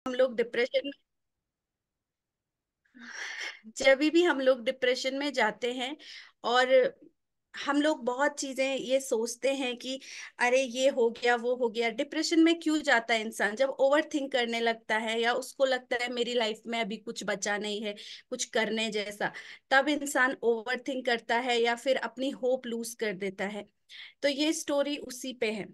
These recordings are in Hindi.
हम लोग डिप्रेशन जब भी हम लोग डिप्रेशन में जाते हैं और हम लोग बहुत चीजें ये सोचते हैं कि अरे ये हो गया वो हो गया। डिप्रेशन में क्यों जाता है इंसान? जब ओवर थिंक करने लगता है या उसको लगता है मेरी लाइफ में अभी कुछ बचा नहीं है कुछ करने जैसा, तब इंसान ओवर थिंक करता है या फिर अपनी होप लूज कर देता है। तो ये स्टोरी उसी पे है।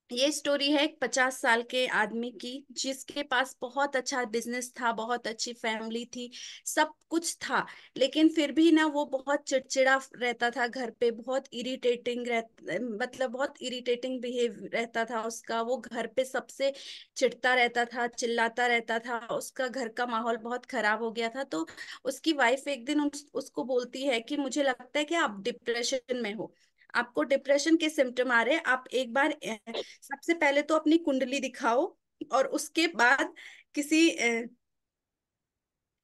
ये स्टोरी है एक 50 साल के आदमी की, जिसके पास बहुत अच्छा बिजनेस था, बहुत अच्छी फैमिली थी, सब कुछ था। लेकिन फिर भी ना वो बहुत चिड़चिड़ा रहता था घर पे, बहुत इरिटेटिंग मतलब बहुत इरिटेटिंग बिहेव रहता था उसका। वो घर पे सबसे चिढ़ता रहता था, चिल्लाता रहता था, उसका घर का माहौल बहुत खराब हो गया था। तो उसकी वाइफ एक दिन उसको बोलती है कि मुझे लगता है कि आप डिप्रेशन में हो, आपको डिप्रेशन के सिम्टम आ रहे हैं। आप एक बार सबसे पहले तो अपनी कुंडली दिखाओ और उसके बाद किसी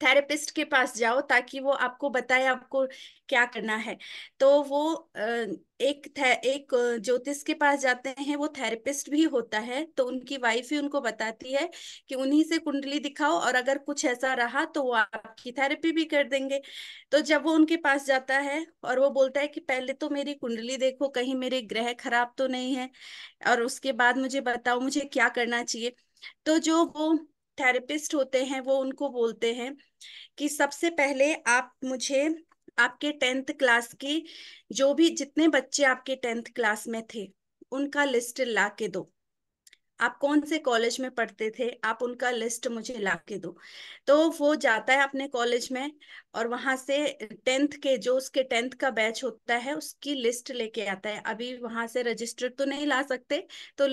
थेरेपिस्ट के पास जाओ ताकि वो आपको बताए आपको क्या करना है। तो वो एक ज्योतिष के पास जाते हैं, वो थेरेपिस्ट भी होता है। तो उनकी वाइफ ही उनको बताती है कि उन्हीं से कुंडली दिखाओ और अगर कुछ ऐसा रहा तो वो आपकी थेरेपी भी कर देंगे। तो जब वो उनके पास जाता है और वो बोलता है कि पहले तो मेरी कुंडली देखो, कहीं मेरे ग्रह खराब तो नहीं है, और उसके बाद मुझे बताओ मुझे क्या करना चाहिए। तो जो वो थेरेपिस्ट होते हैं वो उनको बोलते हैं कि सबसे पहले आप मुझे आपके 10th क्लास की, जो भी जितने बच्चे आपके 10th क्लास में थे उनका लिस्ट ला के दो। आप कौन से कॉलेज में पढ़ते थे आप उनका लिस्ट मुझे ला के दो। तो वो जाता है अपने कॉलेज में और वहां से 10th के, जो उसके 10th का बैच होता है उसकी लिस्ट लेके आता है। अभी वहां से रजिस्टर तो नहीं ला सकते, तो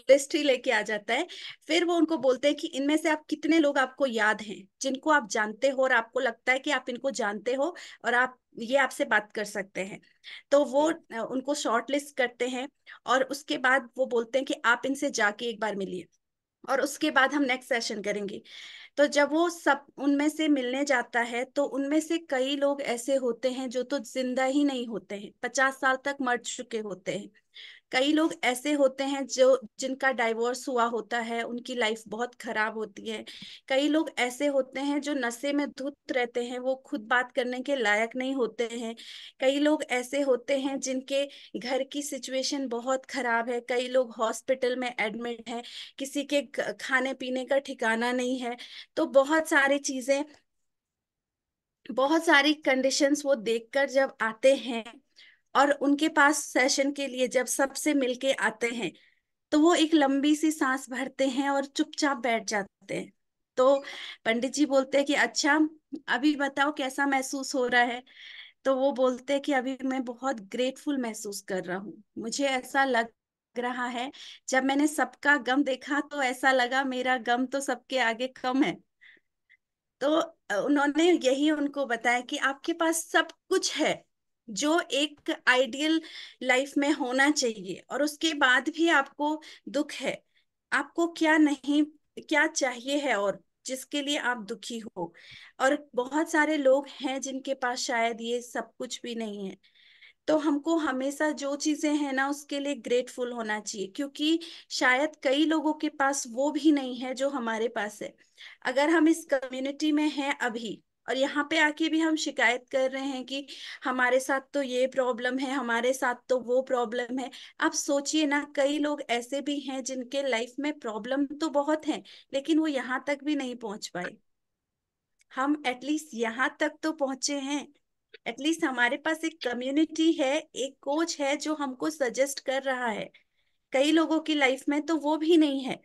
लिस्ट ही लेके आ जाता है। फिर वो उनको बोलते हैं कि इनमें से आप कितने लोग आपको याद हैं, जिनको आप जानते हो और आपको लगता है कि आप इनको जानते हो और आप ये आपसे बात कर सकते हैं। तो वो उनको शॉर्ट लिस्ट करते हैं और उसके बाद वो बोलते हैं कि आप इनसे जाके एक बार मिलिए और उसके बाद हम नेक्स्ट सेशन करेंगे। तो जब वो सब उनमें से मिलने जाता है तो उनमें से कई लोग ऐसे होते हैं जो तो जिंदा ही नहीं होते हैं, 50 साल तक मर चुके होते हैं। कई लोग ऐसे होते हैं जो जिनका डाइवोर्स हुआ होता है, उनकी लाइफ बहुत खराब होती है। कई लोग ऐसे होते हैं जो नशे में धुत रहते हैं, वो खुद बात करने के लायक नहीं होते हैं। कई लोग ऐसे होते हैं जिनके घर की सिचुएशन बहुत खराब है, कई लोग हॉस्पिटल में एडमिट हैं, किसी के खाने पीने का ठिकाना नहीं है। तो बहुत सारी कंडीशंस वो देखकर जब आते हैं और उनके पास सेशन के लिए जब सबसे मिलके आते हैं, तो वो एक लंबी सी सांस भरते हैं और चुपचाप बैठ जाते हैं। तो पंडित जी बोलते हैं कि अच्छा, अभी बताओ कैसा महसूस हो रहा है। तो वो बोलते हैं कि अभी मैं बहुत ग्रेटफुल महसूस कर रहा हूँ, मुझे ऐसा लग रहा है, जब मैंने सबका गम देखा तो ऐसा लगा मेरा गम तो सबके आगे कम है। तो उन्होंने यही उनको बताया कि आपके पास सब कुछ है जो एक आइडियल लाइफ में होना चाहिए, और उसके बाद भी आपको दुख है। आपको क्या नहीं, क्या चाहिए है और जिसके लिए आप दुखी हो। और बहुत सारे लोग हैं जिनके पास शायद ये सब कुछ भी नहीं है। तो हमको हमेशा जो चीजें हैं ना उसके लिए ग्रेटफुल होना चाहिए, क्योंकि शायद कई लोगों के पास वो भी नहीं है जो हमारे पास है। अगर हम इस कम्युनिटी में हैं अभी और यहाँ पे आके भी हम शिकायत कर रहे हैं कि हमारे साथ तो ये प्रॉब्लम है, हमारे साथ तो वो प्रॉब्लम है। आप सोचिए ना, कई लोग ऐसे भी हैं जिनके लाइफ में प्रॉब्लम तो बहुत है लेकिन वो यहाँ तक भी नहीं पहुंच पाए। हम एटलीस्ट यहाँ तक तो पहुंचे हैं। एटलीस्ट हमारे पास एक कम्युनिटी है, एक कोच है जो हमको सजेस्ट कर रहा है। कई लोगों की लाइफ में तो वो भी नहीं है,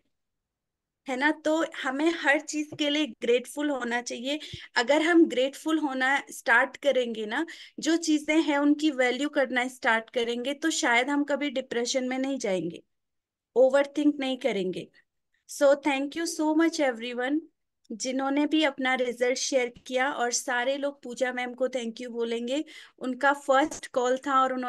है ना। तो हमें हर चीज के लिए ग्रेटफुल होना चाहिए। अगर हम ग्रेटफुल होना स्टार्ट करेंगे ना, जो चीजें हैं उनकी वैल्यू करना स्टार्ट करेंगे, तो शायद हम कभी डिप्रेशन में नहीं जाएंगे, ओवर थिंक नहीं करेंगे। So thank you so much everyone, जिन्होंने भी अपना रिजल्ट शेयर किया। और सारे लोग पूजा मैम को थैंक यू बोलेंगे, उनका फर्स्ट कॉल था और उन्होंने